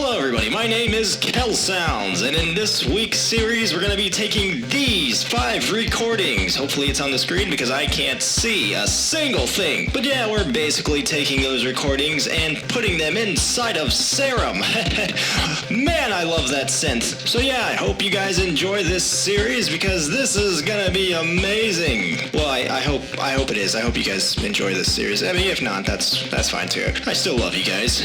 Hello everybody, my name is Kel Sounds, and in this week's series we're going to be taking these 5 recordings. Hopefully it's on the screen because I can't see a single thing. But yeah, we're basically taking those recordings and putting them inside of Serum. Man, I love that synth. So yeah, I hope you guys enjoy this series because this is going to be amazing. Well, I hope it is. I hope you guys enjoy this series. I mean, if not, that's fine too. I still love you guys.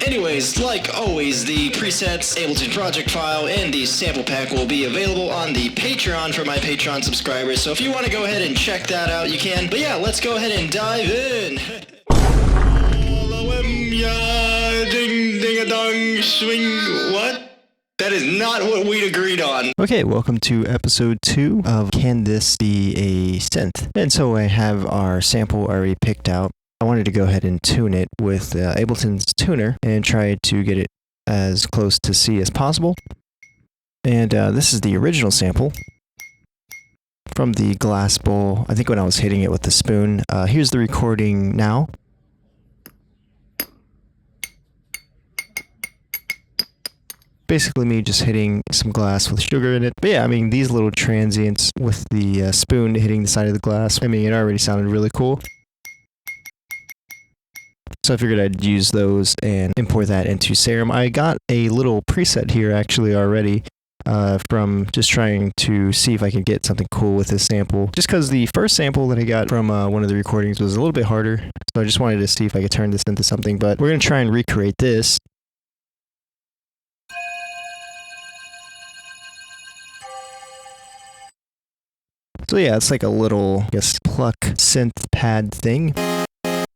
Anyways, like always, the presets, Ableton project file, and the sample pack will be available on the Patreon for my Patreon subscribers, so if you want to go ahead and check that out, you can. But yeah, let's go ahead and dive in. Ding-ding-a-dong, swing, what? That is not what we'd agreed on. Okay, welcome to episode 2 of Can This Be a Synth? And so I have our sample already picked out. I wanted to go ahead and tune it with Ableton's tuner and try to get it as close to C as possible. And this is the original sample from the glass bowl, I think when I was hitting it with the spoon. Here's the recording now. Basically me just hitting some glass with sugar in it. But yeah, I mean, these little transients with the spoon hitting the side of the glass, I mean, it already sounded really cool. So I figured I'd use those and import that into Serum. I got a little preset here actually already from just trying to see if I can get something cool with this sample. Just because the first sample that I got from one of the recordings was a little bit harder. So I just wanted to see if I could turn this into something. But we're going to try and recreate this. So yeah, it's like a little, I guess, pluck synth pad thing.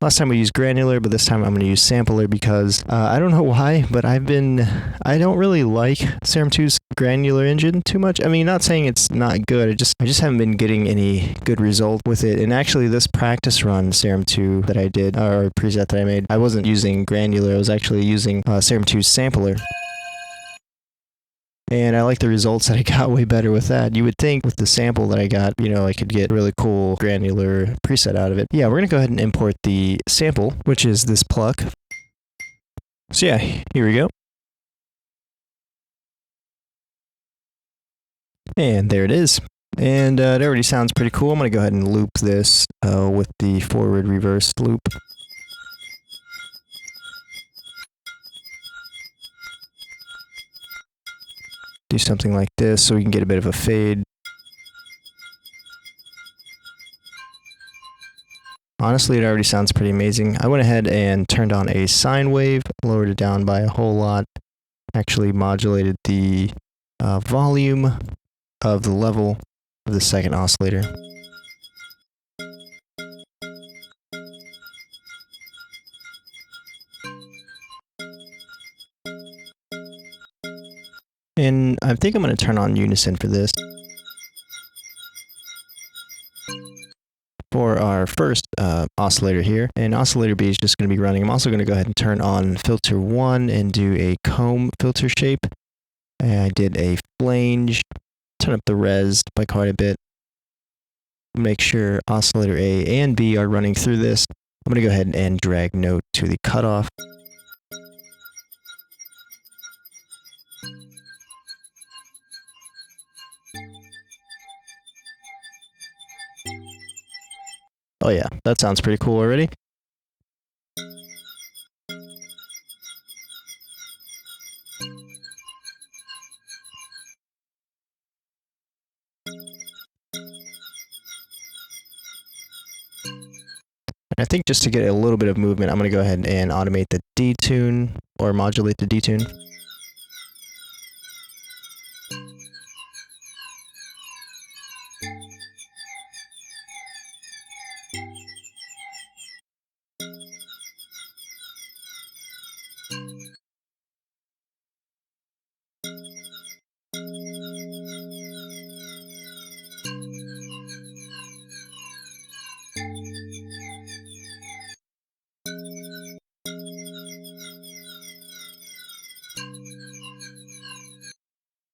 Last time we used granular, but this time I'm going to use sampler because I don't know why, but I don't really like Serum 2's granular engine too much. I mean, not saying it's not good, I just haven't been getting any good result with it. And actually this practice run Serum 2 that I did, or preset that I made, I wasn't using granular, I was actually using Serum 2's sampler. And I like the results that I got way better with that. You would think with the sample that I got, you know, I could get really cool granular preset out of it. Yeah, we're going to go ahead and import the sample, which is this pluck. So yeah, here we go. And there it is. And it already sounds pretty cool. I'm going to go ahead and loop this with the forward reverse loop. Do something like this so we can get a bit of a fade. Honestly, it already sounds pretty amazing. I went ahead and turned on a sine wave, lowered it down by a whole lot, actually modulated the volume of the level of the second oscillator. And I think I'm going to turn on unison for this. For our first oscillator here, and oscillator B is just going to be running. I'm also going to go ahead and turn on filter 1 and do a comb filter shape. And I did a flange, turn up the res by quite a bit. Make sure oscillator A and B are running through this. I'm going to go ahead and drag note to the cutoff. Oh yeah, that sounds pretty cool already. I think just to get a little bit of movement, I'm going to go ahead and automate the detune, or modulate the detune.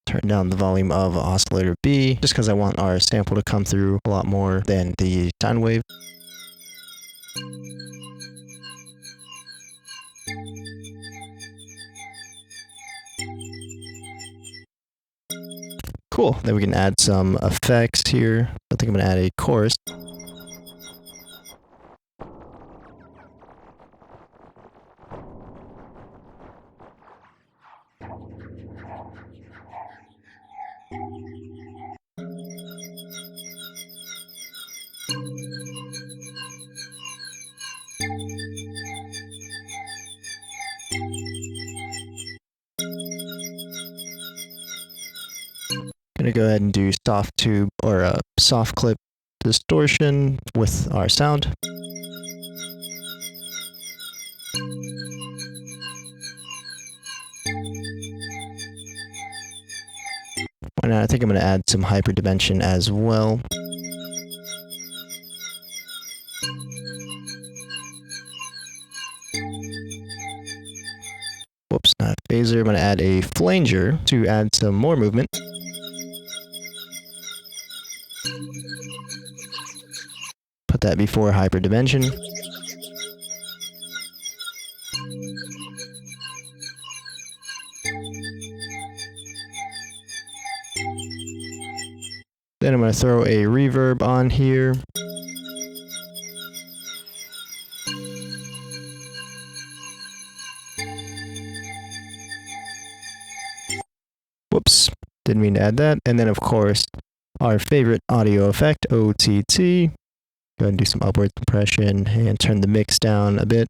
Turn down the volume of oscillator B, just because I want our sample to come through a lot more than the sine wave. Cool. Then we can add some effects here. I think I'm going to add a chorus. Gonna go ahead and do soft tube or soft clip distortion with our sound. And I think I'm gonna add some hyperdimension as well. Whoops, not a phaser. I'm gonna add a flanger to add some more movement. Put that before hyperdimension. Then I'm going to throw a reverb on here. Whoops, didn't mean to add that. And then of course, our favorite audio effect, OTT. Go ahead and do some upward compression and turn the mix down a bit.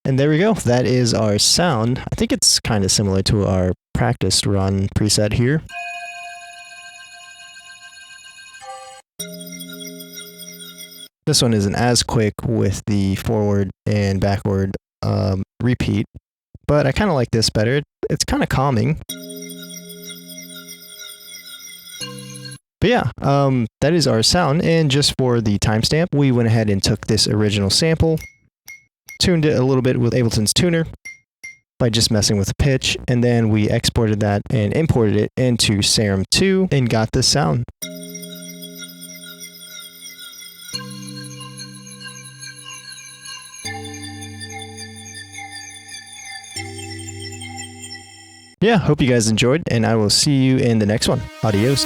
And there we go. That is our sound. I think it's kind of similar to our practiced run preset here. This one isn't as quick with the forward and backward repeat, but I kind of like this better. It's kind of calming. But yeah, that is our sound. And just for the timestamp, we went ahead and took this original sample, tuned it a little bit with Ableton's tuner by just messing with the pitch, and then we exported that and imported it into Serum 2 and got this sound. Yeah, hope you guys enjoyed, and I will see you in the next one. Adios.